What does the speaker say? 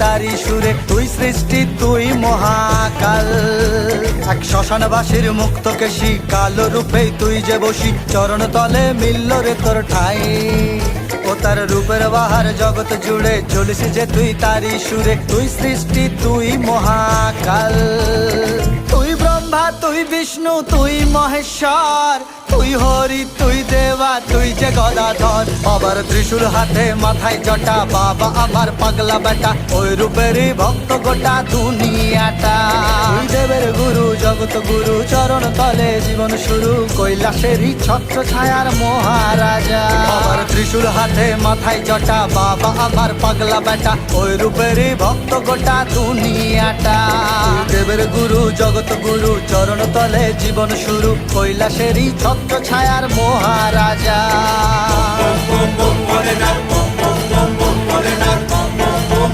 তারি সুরে, তুই সৃষ্টি তুই মহাকাল। এক শ্মশানবাসীর মুক্ত কেশি, কালো রূপে তুই যে বসি, চরণ তলে মিলল রে তোর ঠাই। ও তার রূপের বাহার জগৎ জুড়ে, চলিস যে তুই তারি সুরে, তুই সৃষ্টি তুই মহাকাল। তুই ব্রহ্মা তুই বিষ্ণু তুই মহেশ্বর, তুই হরি তুই দেবা তুই যে গদাধর। আবার ত্রিশূল হাতে মাথায় জটা, বাবা আমার পাগলা বেটা, ওই রূপেরই ভক্ত গোটা দুনিয়াটা। তুই দেবের গুরু জগৎ গুরু, চরণ তলে জীবন শুরু, কৈলাসেরই ছত্র ছায়ার মহারাজা। আবার ত্রিশূল হাতে মাথায় জটা, বাবা আমার পাগলা বেটা, ওই রূপেরই ভক্ত গোটা দুনিয়াটা। তুই দেবের গুরু জগৎ গুরু, চরণ তলে জীবন শুরু, কৈলাসেরই ছত্র ছায়ার মহারাজা। Bum bum bum, bum bum bum, bum bum bum, bum bum bum,